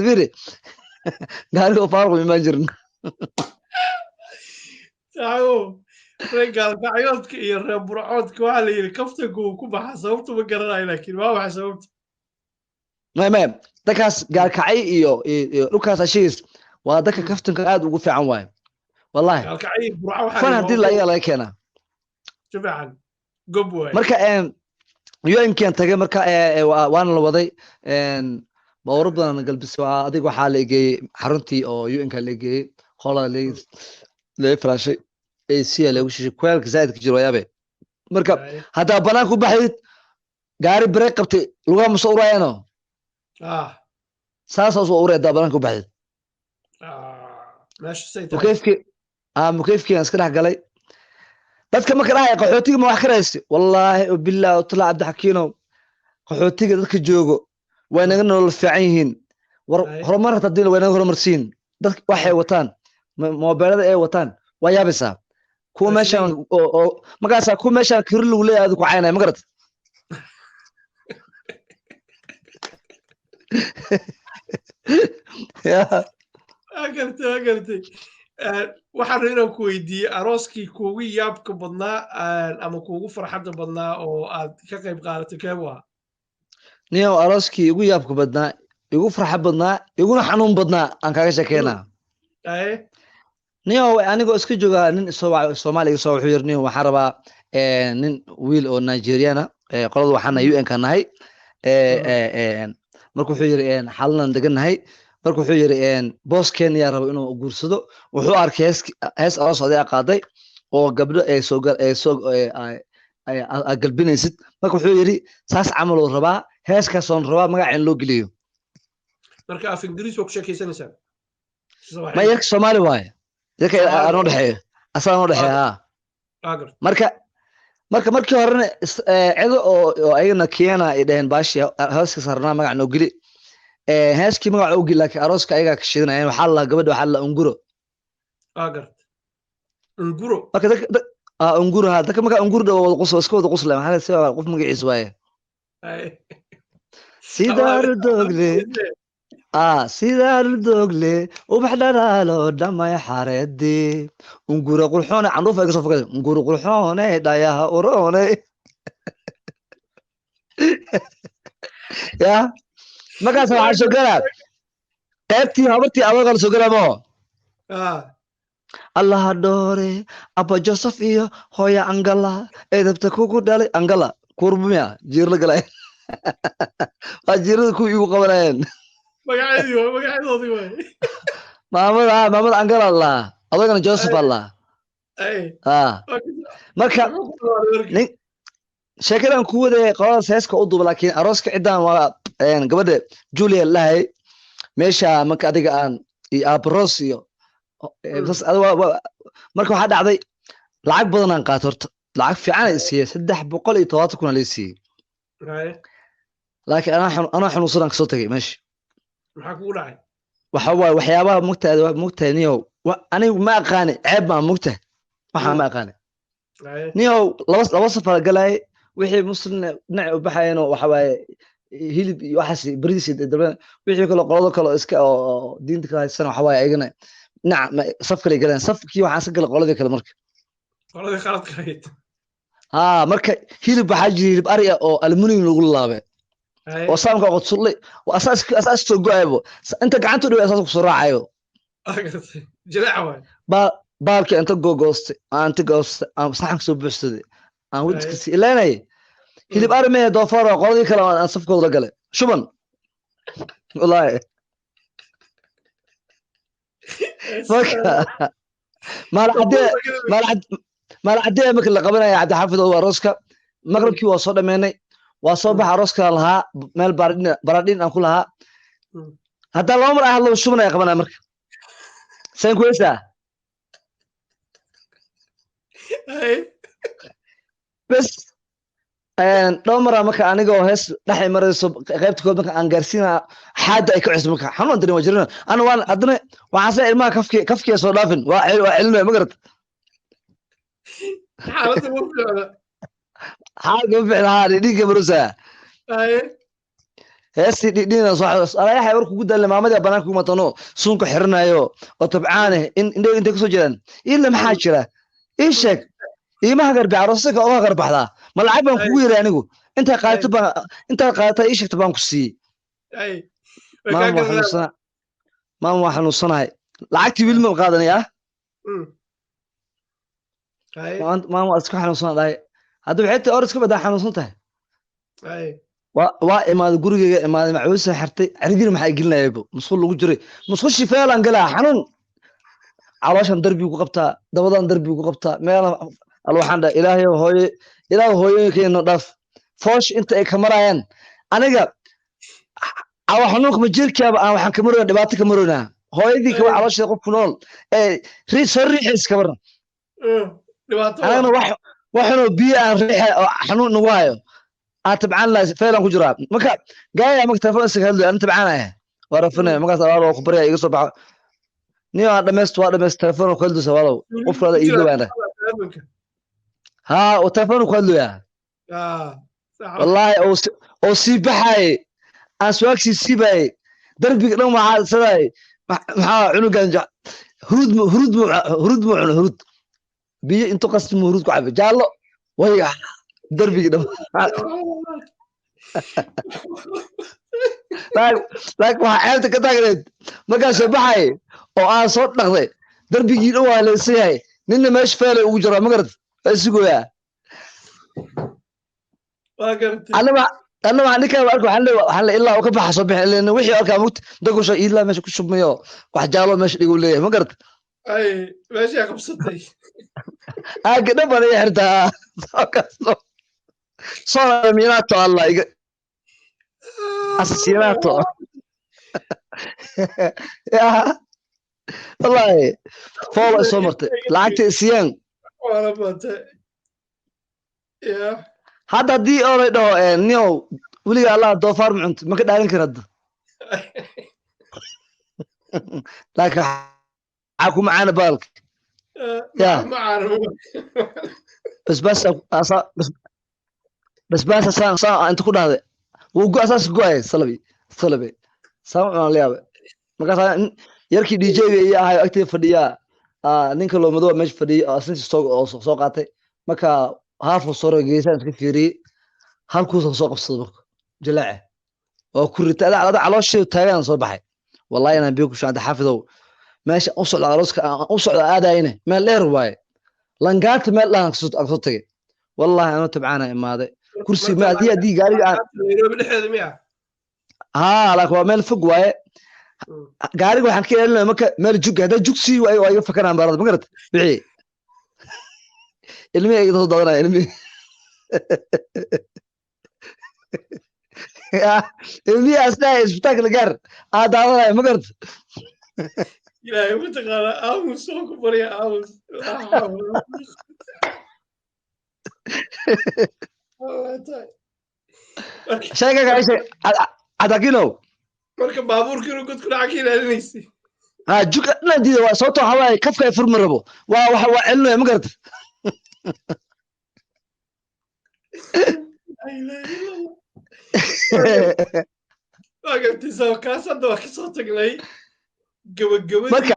فيري قالوا فارغ ما جرنا تعالوا رجال كعيودك يا رب رعودك وعلي كفتك وكبها صوبت وقرنا لكن ما هو حسبت ما دكاس قال كعي لوكاس أشيس ودك كفتن قاعد وقف عن واي والله قال كعي برعو حالي فانا هدي لا يلا كنا شوف عن قبوة marka UN tagay marka waana la waday bawr badan galbis waa adiga waxa la eegay xaruntii oo UN ka la eegay qola la flashay AC la ugu shishay kwaalka zaid ka jiro yaabe marka hada banaan ku baxayd gaari break qabtay luga ma soo urayno saas oo uray hada banaan ku baxayd ماشي سيد مكيفكي aan iska dhax galay dadka ma karahay qaxootiga ma wax karaysi wallahi billahi tala abdi xakiino qaxootiga dadka joogo way naga nolol fiican yihiin war horumar hadii way naga horumarsiin dadka waxay wataan mobilada ay wataan waa yaabisa kuwa meeshan oo magaasa kuwa meeshan kir lagu leeyahay ku caynay ma garad ya agartay waxaan inaan ku weydiiyey arooskii kuugu yaabka badnaa ama kuugu farxadda badnaa oo aad ka qayb qaadatay keebu ah niyow arooskii igu yaabka badnaa igu farxad badnaa iguna xanuun badnaa aan kaaga sheekeynaa niyow anigoo iska jooga nin Soomaaliga soo wuxuu yiri niyow waxaan rabaa nin wiil oo Nigeriana qolada waxaana UN ka nahay markuu wuxuu yiri xalan deganahay markuu wuxuu yiri boss Kenya rabo inuu guursado wuxuu arkay hees aroos oday qaaday oo gabdho ay soo galbinaysid marka wuxuu yiri saas camal oo rabaa heeskaas oo rabaa magac in loo geliyo marka af Ingiriis oo ku sheekaysanaysaa ma yak Soomaali waay dadka aan u dhaxeeyo asaan u dhaxeeyaa markii horena ciido oo ayna Kenya ay dhaheen baashi heeska sarnaa magac noo geli heeskii magac oo geli laakiin arooska ayaga ka shidanayeen waxa la gabadha waxa la unguro unguro marka unguro dadka marka unguro wada qoslo iska wada qosla waxa sabab qof magaciisa waaye sidar dogle sidar dogle ubax dhalaalo dhamay xareedi unguro qurxoon candhuuf ay soo fogay unguro qurxoon dhayaha urone ya magaas waxa soo galaa qaybtii habartii abaga soo galamo Allah doore aba Joseph iyo hooya Angala edabta kugu dhalay Angala kurbumiya jiir la galay ajirada ku igu qabanayeen magacadoodii way maamada Angala Allah adagana Joseph Allah marka nin sheekadan ku wada qolada heeska u duub laakiin arooska cidaan waa gabadha Julia lahay meesha marka adiga aan abros iyo marka waxa dhacday lacag badan aan qaato horta lacag fiican ay siiyay 370 kun la siiyay laakiin ana xanuunsan ka soo tagay meesha maxaa kugu dhacay waxa waa waxyaabaha mugtahay niyow anigu ma aqaan ceeb ma mugtahay waxa ma aqaan niyow laba safar galay wixii muslim dhinac u baxayeen waxa waaye hilib iyo waxaas bariis dalban wixii kale qolada kale iska oo diinta ka haysan waxa waaye ayagana نعم صف كلي قالن صف كي waxaan sagal qoladii kale marka qoladii khalad qayd marka hilib waxa hilib ariga oo aluminium lagu laabay oo saamka qodsulay oo asaas soo go'aybo inta gacanta u dhaw asaas ku soo raacayo jilaaca way baalka inta gogoostay aan saxan soo buuxsaday aan wadka si ilaahay hilib armee doofaar qoladii kale aan safkooda la galay shuban wallahi مال عدي ممكن لقبنا يا عبد الحافظ هو روسكا مغرب كي وصل دميني وصبح روسكا لها مال باردين ان كلها هذا الامر اهل شوبنا يا قبنا مرك سين كويسه بس dhomara marka aniga oo hees dhaxay marayso qaybta kood marka aan gaarsiina xaada ay ka cusub marka xanuun darin wajirna ana waan adna waxaan say ilmaha kafkiya soo dhaafin waa cilmi ma garad xaaladda ma fiicna حاجة فعلا هذه دي كبرسة heestii dhidhiina soo alayahay war kugu dalle maamadii banaanka ku matano suunka xiranayo oo tabcaane intay kasoo jeedaan ila maxaa jira ii sheeg iimaha garbi aroosaka oo garbaxdaa ma lacag baan kugu yiri anigu inta qaata ii sheegta baan ku siiyey maama waa xanuunsanahay lacagtii wiil ma qaadanaya maama waa iska xanuunsan dhahay hadda waxay tahay or iska badaa xanuunsan tahay waa imaaday gurigeyga imaaday macuusa xirtay caridir maxaa gelinayaybo musqul lagu jiray musqul shifeelan galaa xanuun calooshan darbigu ku qabtaa dabadan darbigu ku qabtaa meel alwaxaan dhaa ilaahay hooyooyinkeena dhaaf foosh inta ay ka marayaan aniga awa xanuunka majirkaaba aan waxaan ka maroynaa dhibaato ka maroynaa hooyadii kaba caloosheeda qof ku nool soo riixays ka baran anagana waxunoo biyo aan riixa oo xanuun nagu hayo aan tabcaan lahay feelan ku jiraa marka gaaya marka telefoon isaga hadlayo aan tabcaanaya waa rafanaya markaas abaal oo ku baryaa iga soo baxo niyo aan dhamayst telefoon ku hadlaysa walow qofkaada ii gabaana ها وتلفون كله يا والله او سي بحاي اسواق سي باي دربي دم مع سداي عنقان هرود بي انتو قسم هرود كعب جالو وي دربي دم لاك ما عيلت كتاغريد ما كان سبحاي او aan soo dhaqday darbigii dhow waa la isayay ninna meesh feelay ugu jira ma garad اسقوا انا ما عندك اركو حل الا وكبح صبح لان وحي اركا موت دقوش الا ماشي كشبميو واحد جالو ماشي يقول لي ما قرت اي ماشي يا قبصتي كده بلا يحرتا صار ميناتو الله اساسيناتو يا والله فوق سمرت لعقت سيان hadda haddii oolay dhaho niow weliga allah doofaar ma cunto ma ka dhaagan kara hadda laakiin waxaa ku macaana baalka ya basbaasa saa inta ku dhahday wuu asaas go-ay salabe saa cunaan layaaba markaas yarkii djga iyo ahayo agteeda fadhiyaa ninka loo madow meesha fadhiyay asinti soo qaatay marka haafo soo geesaan iska fiiriyay halkuusa soo qabsaday marka jalaace oo ku ritay ada caloosheedu taagan soo baxay wallahi inaan biyo ku shaanta xafidow meesha u socda arooska u socda aadayna meel dheer waaye langaata meel dhaan soo tagay wallahi anoo tabcaana imaaday kursi ma adii gaariga aan laakiin waa meel fog waaye gaariga waxaan ka ilaalinaya marka meel jug hadda jug sii waayo iga fakaraan baarada ma garata bixi ilmi ay soo daadanaya ilmi ilmi asnaa isbitaalka gaar daadanaya ma garata ilaahay ma taqaana aamus soo ku barya aamus sheega adakino marka baabuurkiinu god ku dhaca ka ilaalinaysi juka dhinaantiida waa sababtoo waxaa waaye kafka ay furmi rabo waa celinaya ma garata waa gartay kaas hadda waa kasoo tagnay gabagabadii